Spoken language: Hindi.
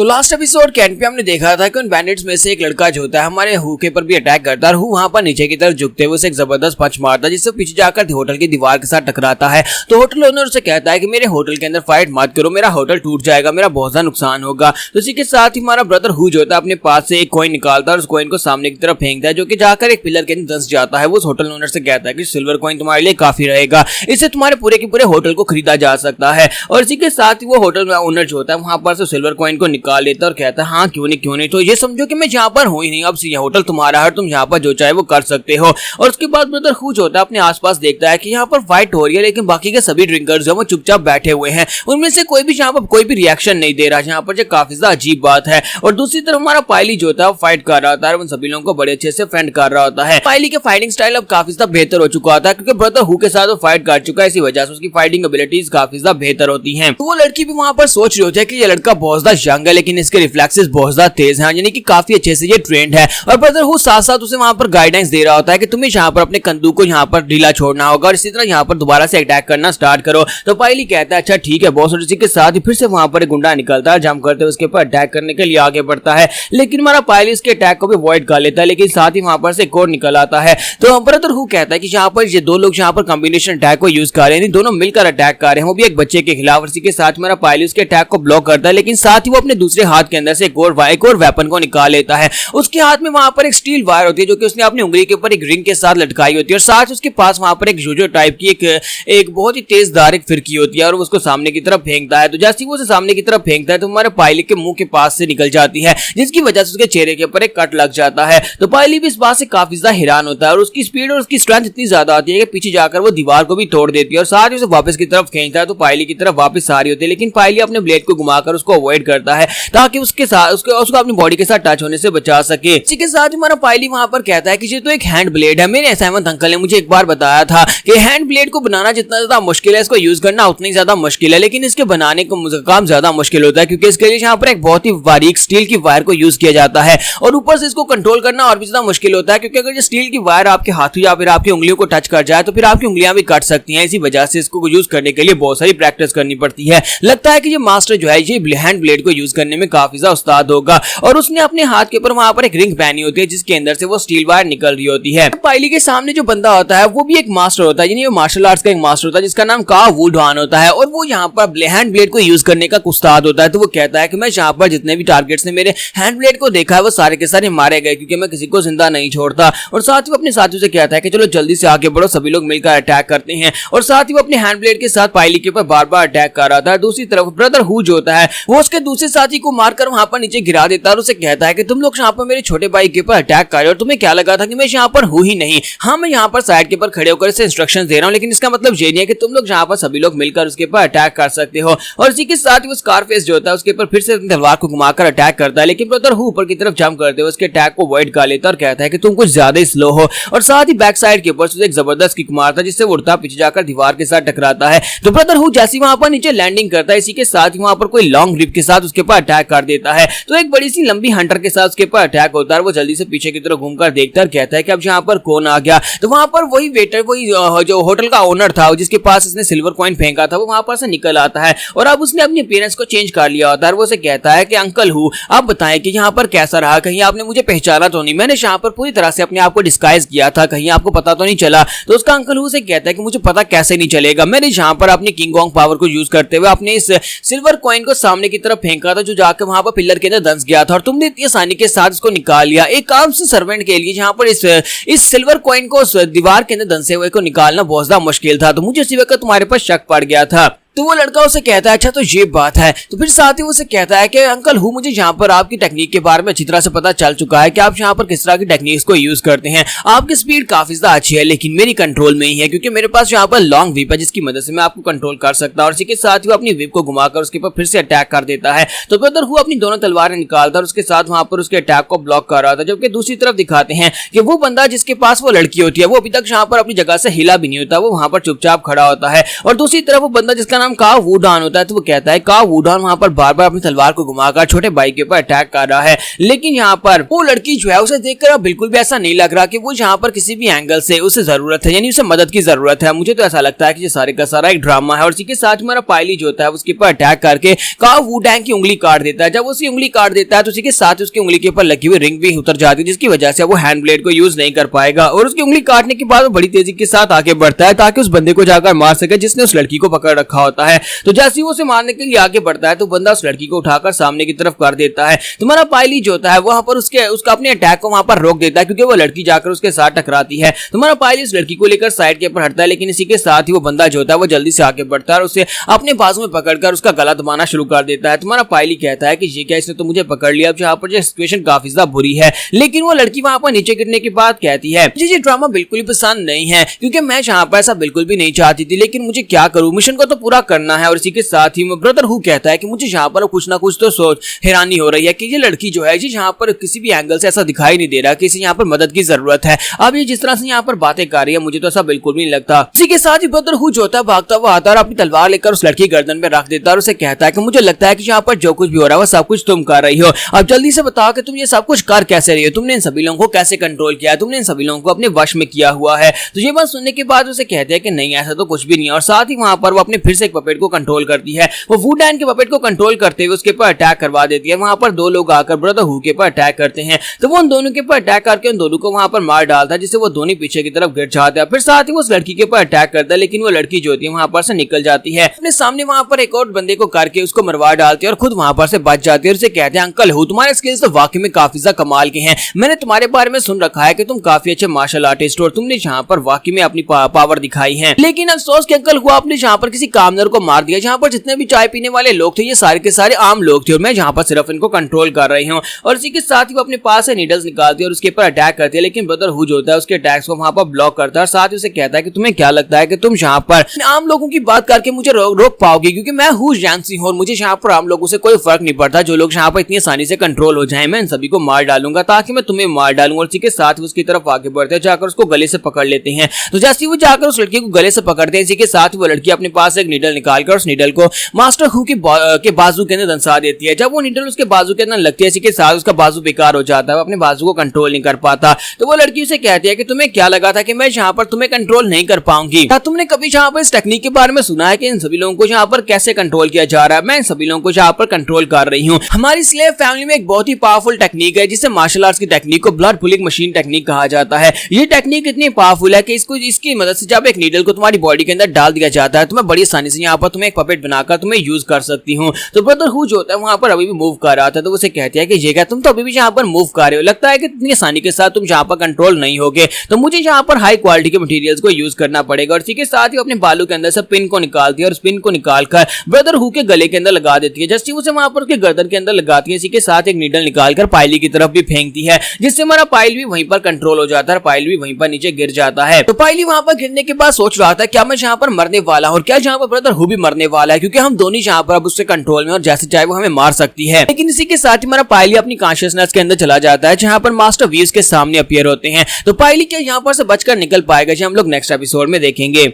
तो लास्ट एपिसोड के एंड पे हमने देखा था कि उन बैंडिट्स में से एक लड़का जो होता है हमारे हु के पर भी अटैक करता है और हु वहां पर नीचे की तरफ झुकते हुए उसे एक जबरदस्त पंच मारता है जिससे पीछे जाकर होटल की दीवार के साथ टकराता है। तो होटल ओनर उसे कहता है कि मेरे होटल के अंदर फाइट मत करो, मेरा होटल टूट जाएगा, मेरा बहुत ज्यादा नुकसान होगा। तो इसी के साथ ही हमारा ब्रदर हु जो होता है अपने पास से एक कॉइन निकालता है और उस कॉइन को सामने की तरफ फेंकता है जो कि जाकर एक पिलर के अंदर धंस जाता है। वो उस होटल ओनर से कहता है कि सिल्वर कॉइन तुम्हारे लिए काफी रहेगा, इससे तुम्हारे पूरे के पूरे होटल को खरीदा जा सकता है। और इसी के साथ ही वो होटल ओनर जो होता है वहां पर से सिल्वर कॉइन को निकाल लेता है और कहता है हाँ क्यों नहीं, तो ये समझो कि मैं यहाँ पर हूँ ही नहीं, अब ये होटल तुम्हारा है, तुम यहाँ पर जो चाहे वो कर सकते हो। और उसके बाद ब्रदर हु जो होता है अपने आसपास देखता है कि यहाँ पर फाइट हो रही है लेकिन बाकी के सभी ड्रिंकर्स जो वो चुपचाप बैठे हुए हैं, उनमें से कोई भी यहाँ पर कोई भी रिएक्शन नहीं दे रहा, यहाँ पर जो काफी ज्यादा अजीब बात है। और दूसरी तरफ हमारा पायली जो होता है फाइट कर रहा होता है, उन सभी लोगों को बड़े अच्छे से फ्रेंड कर रहा होता है। पायली के फाइटिंग स्टाइल अब काफी ज्यादा बेहतर हो चुका होता है क्योंकि ब्रदर हु के साथ वो फाइट कर चुका है, इसी वजह से उसकी फाइटिंग एबिलिटीज काफी ज्यादा बेहतर होती है। तो वो लड़की भी वहां पर सोच रही होती है कि ये लड़का बहुत ज्यादा यंग है लेकिन इसके रिफ्लेक्सेस बहुत ज्यादा तेज हैं, यानी कि काफी अच्छे से ये ट्रेंड है। और ब्रदर हु साथ साथ उसे वहां पर गाइडेंस दे रहा होता है कि तुम्हें यहाँ पर अपने कंदूक को यहाँ पर ढीला छोड़ना होगा और इसी तरह यहाँ पर दोबारा से अटैक करना स्टार्ट करो। तो पायली कहता है अच्छा ठीक है बॉस, और इसी के साथ ही फिर से वहां पर एक गुंडा निकलता है, जंप करते हुए उसके ऊपर अटैक करने के लिए आगे बढ़ता है लेकिन हमारा पायली इसके अटैक को भी अवॉइड कर लेता है, लेकिन साथ ही वहां पर से एक और निकल आता है। तो ब्रदर हु कहता है कि यहाँ पर ये दो लोग यहाँ पर कॉम्बिनेशन अटैक को यूज कर रहे हैं, दोनों मिलकर अटैक कर रहे हैं, वो भी एक बच्चे के खिलाफ। इसी के साथ हमारा पायली उसके अटैक को ब्लॉक करता है लेकिन साथ ही वो अपने दूसरे हाथ के अंदर से एक और वेपन को निकाल लेता है। उसके हाथ में वहां पर एक स्टील वायर होती है जो कि उसने अपनी उंगली के ऊपर एक रिंग के साथ लटकाई होती है और साथ उसके पास वहां पर एक जोजो टाइप की एक बहुत ही तेज धार एक फिरकी होती है और उसको सामने की तरफ फेंकता है। तो जैसे ही वो उसे सामने की तरफ फेंकता है तो हमारे पायली के मुंह के पास से निकल जाती है जिसकी वजह से उसके चेहरे के ऊपर एक कट लग जाता है। तो पायली भी इस बात से काफी ज्यादा हैरान होता है और उसकी स्पीड और उसकी स्ट्रेंथ इतनी ज्यादा आती है कि पीछे जाकर वो दीवार को भी तोड़ देती है और साथ ही उसे वापस की तरफ खींचता है। तो पायली की तरफ वापस आ रही होती है लेकिन पायली अपने ब्लेड को घुमाकर उसको अवॉइड करता है ताकि उसके साथ उसको अपनी बॉडी के साथ टच होने से बचा सके। इसी के साथ हमारा पायली वहां पर कहता है कि ये तो एक हैंड ब्लेड है, मेरे सहमत अंकल ने मुझे एक बार बताया था कि हैंड ब्लेड को बनाना जितना ज्यादा मुश्किल है इसको यूज करना उतना ही ज्यादा मुश्किल है, लेकिन इसके बनाने का काम ज्यादा मुश्किल होता है क्योंकि इसके लिए यहाँ पर एक बहुत ही बारीक स्टील की वायर को यूज किया जाता है और ऊपर से इसको कंट्रोल करना और भी ज्यादा मुश्किल होता है क्योंकि अगर ये स्टील की वायर आपके हाथों या फिर आपकी उंगलियों को टच कर जाए तो फिर आपकी उंगलियां भी कट सकती हैं। इसी वजह से इसको यूज करने के लिए बहुत सारी प्रैक्टिस करनी पड़ती है। लगता है कि ये मास्टर जो है ये हैंड ब्लेड को यूज करने में काफी ज्यादा उस्ताद होगा और उसने अपने हाथ के ऊपर वहां पर एक रिंग पहनी होती है जिसके अंदर से वो स्टील वायर निकल रही होती है। पायली के सामने जो बंदा होता है वो भी एक मास्टर होता है, यानी वो मार्शल आर्ट्स का एक मास्टर होता है जिसका नाम का वू डॉन होता है और वो यहाँ पर हैंड ब्लेड को यूज करने का उस्ताद होता है। तो वो कहता है कि मैं यहाँ पर जितने भी टारगेट्स ने मेरे हैंड ब्लेड को देखा है वो सारे के सारे मारे गए क्योंकि मैं किसी को जिंदा नहीं छोड़ता। और साथ ही वो अपने साथियों से कहता है कि चलो जल्दी से आगे बढ़ो, सभी लोग मिलकर अटैक करते हैं और साथ ही वो अपने हैंड ब्लेड के साथ पायली के ऊपर बार बार अटैक कर रहा था। दूसरी तरफ ब्रदर हु जो होता है वो उसके दूसरे साथी को मारकर वहां पर नीचे गिरा देता है और उसे कहता है कि तुम लोग यहाँ पर मेरे छोटे भाई के ऊपर अटैक कर रहे हो और तुम्हें क्या लगा था कि मैं यहाँ पर हूँ ही नहीं? हाँ मैं यहाँ पर साइड के ऊपर खड़े होकर इसे इंस्ट्रक्शंस दे रहा हूँ लेकिन इसका मतलब ये नहीं है कि तुम लोग यहाँ पर सभी लोग मिलकर उसके ऊपर अटैक कर सकते हो। और इसी के साथ ही वो स्कारफेस जो होता है उसके ऊपर फिर से तलवार को घुमाकर अटैक करता है लेकिन ब्रदर हु ऊपर की तरफ जंप करते हुए उसके अटैक को अवॉइड कर लेता है और कहता है कि तुम कुछ ज्यादा ही स्लो हो और साथ ही बैक साइड के ऊपर से एक जबरदस्त किक मारता है जिससे वो उड़ता पीछे जाकर दीवार के साथ टकराता है। तो ब्रदर हु जैसे वहां पर नीचे लैंडिंग करता है इसी के साथ ही वहां पर कोई लॉन्ग ग्रिप के साथ उसके ऊपर अटैक कर देता है। तो एक बड़ी सी लंबी हंटर के साथ उसके ऊपर अटैक होता है, वो जल्दी से पीछे की तरफ घूमकर देखता है और कहता है कि अब यहाँ पर कौन आ गया। तो वहां पर वही वेटर, वही जो होटल का ओनर था जिसके पास इसने सिल्वर कॉइन फेंका था, वो वहां पर से निकल आता है और अब उसने अपनी अपीयरेंस को चेंज कर लिया होता है। वो उसे कहता है कि अंकल हु आप बताएं कि यहाँ पर कैसा रहा, कहीं आपने मुझे पहचाना तो नहीं? मैंने यहाँ पर पूरी तरह से अपने आप को डिस्गाइज किया था, कहीं आपको पता तो नहीं चला? तो उसका अंकल हु से कहता है कि मुझे पता कैसे नहीं चलेगा, मैंने यहाँ पर अपनी किंग कॉन्ग पावर को यूज करते हुए अपने इस सिल्वर कॉइन को सामने की तरफ फेंका था जो जाकर वहां पर पिलर के अंदर दंस गया था और तुमने इतनी आसानी के साथ इसको निकाल लिया। एक काम से सर्वेंट के लिए यहाँ पर इस सिल्वर कॉइन को दीवार के अंदर दंसे हुए को निकालना बहुत ज्यादा मुश्किल था, तो मुझे उसी वक्त तुम्हारे पास शक पड़ गया था। तो वो लड़का उसे कहता है अच्छा तो ये बात है। तो फिर साथ ही उसे कहता है कि अंकल हु मुझे यहाँ पर आपकी टेक्निक के बारे में अच्छी तरह से पता चल चुका है कि आप यहाँ पर किस तरह की टेक्निक्स को यूज करते हैं। आपकी स्पीड काफी ज्यादा अच्छी है लेकिन मेरी कंट्रोल में ही है क्योंकि मेरे पास यहाँ पर लॉन्ग व्हिप है जिसकी मदद से मैं आपको कंट्रोल कर सकता हूँ। और इसी के साथ ही अपनी व्हिप को घुमाकर उसके ऊपर फिर से अटैक कर देता है। तो ब्रदर हु अपनी दोनों तलवारें निकालता और उसके साथ वहां पर उसके अटैक को ब्लॉक कर रहा था, जबकि दूसरी तरफ दिखाते हैं कि वो बंदा जिसके पास वो लड़की होती है वो अभी तक यहाँ पर अपनी जगह से हिला भी नहीं होता, वो वहां पर चुपचाप खड़ा होता है। और दूसरी तरफ वो बंदा जिसका नाम काव वुडान होता है। तो वो कहता है काव वुडान वहाँ पर बार बार अपनी तलवार को घुमाकर छोटे भाई के ऊपर अटैक कर रहा है, लेकिन यहाँ पर वो लड़की जो है उसे देखकर बिल्कुल भी ऐसा नहीं लग रहा कि वो यहाँ पर किसी भी एंगल से उसे जरूरत है, यानी उसे मदद की जरूरत है। मुझे तो ऐसा लगता है कि ये सारे का सारा एक ड्रामा है। और इसी के साथ हमारा पायली जो होता है उसके ऊपर अटैक करके काव वुडान की उंगली काट देता है। जब उसकी उंगली काट देता है तो उसी के साथ उसकी उंगली के ऊपर लगी हुई रिंग भी उतर जाती है, जिसकी वजह से वो हैंड ब्लेड को यूज नहीं कर पाएगा। और उसकी उंगली काटने के बाद वो बड़ी तेजी के साथ आगे बढ़ता है ताकि उस बंदे को जाकर मार सके जिसने उस लड़की को पकड़ रखा होता है। तो जैसे ही वो उसे मारने के लिए आगे बढ़ता है तो बंदा उस लड़की को उठाकर सामने की तरफ कर देता है। तुम्हारा पायली जो होता है वहां पर उसका अपने अटैक को वहां पर रोक देता है क्योंकि वो लड़की जाकर उसके साथ टकराती है। तुम्हारा पायली उस लड़की को लेकर साइड के ऊपर हटता है, लेकिन इसी के साथ ही वो बंदा जो होता है वो जल्दी से आगे बढ़ता है और उसे अपने बाजू में पकड़कर उसका गला दबाना शुरू कर देता है। तुम्हारा पायली कहता है कि ये क्या, इसने तो मुझे पकड़ लिया, अब यहाँ पर जो सिचुएशन काफी ज्यादा बुरी है। लेकिन वो लड़की वहां पर नीचे गिरने के बाद कहती है मुझे ये ड्रामा बिल्कुल ही पसंद नहीं है क्योंकि मैं यहाँ पर ऐसा बिल्कुल भी नहीं चाहती थी, लेकिन मुझे क्या करूं, मिशन को तो पूरा करना है। और इसी के साथ ही ब्रदर हु कहता है कि मुझे यहाँ पर कुछ ना कुछ तो सोच हैरानी हो रही है कि ये लड़की जो है जी यहाँ पर किसी भी एंगल से ऐसा दिखाई नहीं दे रहा कि इसे यहाँ पर मदद की जरूरत है। अब ये जिस तरह से यहाँ पर बातें कर रही है मुझे तो ऐसा बिल्कुल भी नहीं लगता। इसी के साथ ही ब्रदर हु जो होता है भागता हुआ आता है और अपनी तलवार लेकर उस लड़की गर्दन में रख देता है और उसे कहता है कि मुझे लगता है कि यहाँ पर जो कुछ भी हो रहा है वो सब कुछ तुम कर रही हो। अब जल्दी से बताओ कि तुम ये सब कुछ कर कैसे रही हो, तुमने इन सभी लोगों को कैसे कंट्रोल किया, तुमने इन सभी लोगों को अपने वश में किया हुआ है। तो ये बात सुनने के बाद उसे कहते हैं कि नहीं ऐसा तो कुछ भी नहीं है। और साथ ही वहां पर वो अपने फिर से एक पपेट को कंट्रोल करती है। वो वुडान के पपेट को कंट्रोल करते हुए उसके ऊपर अटैक करवा देती है। वहां पर दो लोग आकर ब्रदर हु के ऊपर अटैक करते हैं, तो वो उन दोनों के ऊपर अटैक करके उन दोनों को वहां पर मार डालता है, जिससे वो दोनों पीछे की तरफ गिर जाते हैं। फिर साथ ही वो उस लड़की के ऊपर अटैक करता है, लेकिन वो लड़की जो होती है वहां पर से निकल जाती है, अपने सामने वहां पर एक और बंदे को करके उसको मरवा डालती है और खुद वहां पर से बच जाती है। और उसे कहते हैं अंकल हु तुम्हारे स्किल्स तो वाकई में काफी ज्यादा कमाल के हैं, मैंने तुम्हारे बारे में सुन रखा है कि तुम काफी अच्छे मार्शल आर्टिस्ट हो और तुमने यहाँ पर वाकई में अपनी पावर दिखाई है। लेकिन अफसोस के अंकल हुआ आपने यहाँ पर किसी कामनर को मार दिया। जहाँ पर जितने भी चाय पीने वाले लोग थे ये सारे के सारे आम लोग थे और मैं यहाँ पर सिर्फ इनको कंट्रोल कर रही हूँ। और इसी के साथ ही वो अपने पास से नीडल्स निकालती है और उसके ऊपर अटैक करती है, लेकिन ब्रदर हु जो होता है उसके अटैक्स को वहां पर ब्लॉक करता है। और साथ ही उसे कहता है कि तुम्हें क्या लगता है कि तुम यहाँ पर आम लोगों की बात करके मुझे रोक पाओगे, क्योंकि मैं हूँ जानसी हूँ और मुझे यहाँ पर आम लोगों से कोई फर्क नहीं पड़ता। जो लोग यहाँ पर इतनी आसानी से कंट्रोल हो जाए मैं इन सभी को मार डालूंगा ताकि मैं तुम्हें मार डालूंगा। और इसी के साथ उसकी तरफ आगे बढ़ते हैं, जाकर उसको गले से पकड़ लेते हैं। तो जैसे वो जाकर उस लड़की को गले से पकड़ते हैं, इसी के साथ वो लड़की अपने पास एक नीडल निकालकर उस नीडल को मास्टर हु के बाजू के अंदर दंसा देती है। जब वो नीडल उसके बाजू के अंदर लगती है इसी के साथ उसका बाजू बेकार हो जाता है, वो अपने बाजू को कंट्रोल नहीं कर पाता। तो वो लड़की उसे कहती है कि तुम्हें क्या लगा था कि मैं यहाँ पर तुम्हें कंट्रोल नहीं कर पाऊंगी, क्या तुमने कभी यहाँ पर इस टेक्निक के बारे में सुना है कि इन सभी लोगों को यहाँ पर कैसे कंट्रोल किया जा रहा है? मैं इन सभी लोगों को यहाँ पर कंट्रोल कर रही हूँ। हमारी स्लेव फैमिली में एक बहुत ही पावरफुल टेक्निक है जिसे मार्शल आर्ट्स की टेक्निक को ब्लड पुलिंग मशीन टेक्निक कहा जाता है। ये टेक्निक इतनी पावरफुल है कि इसकी मदद से जब एक नीडल को तुम्हारी बॉडी के अंदर डाल दिया जाता है तो मैं बड़ी आसानी से यहाँ पर तुम्हें एक पपेट बनाकर तुम्हें यूज कर सकती हूँ। तो ब्रदर हु जो होता है वहां पर अभी भी मूव कर रहा था, तो उसे कहती है कि ये क्या तुम तो अभी भी यहाँ पर मूव कर रहे हो, लगता है कि इतनी आसानी के साथ तुम यहाँ पर कंट्रोल नहीं होगे, तो मुझे यहाँ पर हाई क्वालिटी के मटेरियल्स को यूज करना पड़ेगा। और इसी के साथ ही अपने बालों के अंदर से पिन को निकालती है और पिन को निकालकर ब्रदर हु के गले के अंदर लगा देती है। जैसे उसे वहां पर उसके गर्दन के अंदर लगाती है, इसी के साथ एक नीडल निकालकर पायली की तरफ भी फेंकती है, जिससे हमारा पायल भी वहीं पर कंट्रोल हो जाता है, पायल भी वहीं पर नीचे गिर जाता है। तो पायली वहां पर गिरने के बाद सोच रहा था क्या मैं यहाँ पर मरने वाला हूँ और क्या यहाँ पर ब्रदर हु भी मरने वाला है, क्योंकि हम दोनों यहाँ पर अब उससे कंट्रोल में और जैसे चाहे वो हमें मार सकती है। लेकिन इसी के साथ ही हमारा पायली अपनी कॉन्शियसनेस के अंदर चला जाता है जहाँ पर मास्टर वीर्स के सामने अपीयर होते हैं। तो पायली क्या यहाँ पर से बचकर निकल पाएगा, जो हम लोग नेक्स्ट एपिसोड में देखेंगे।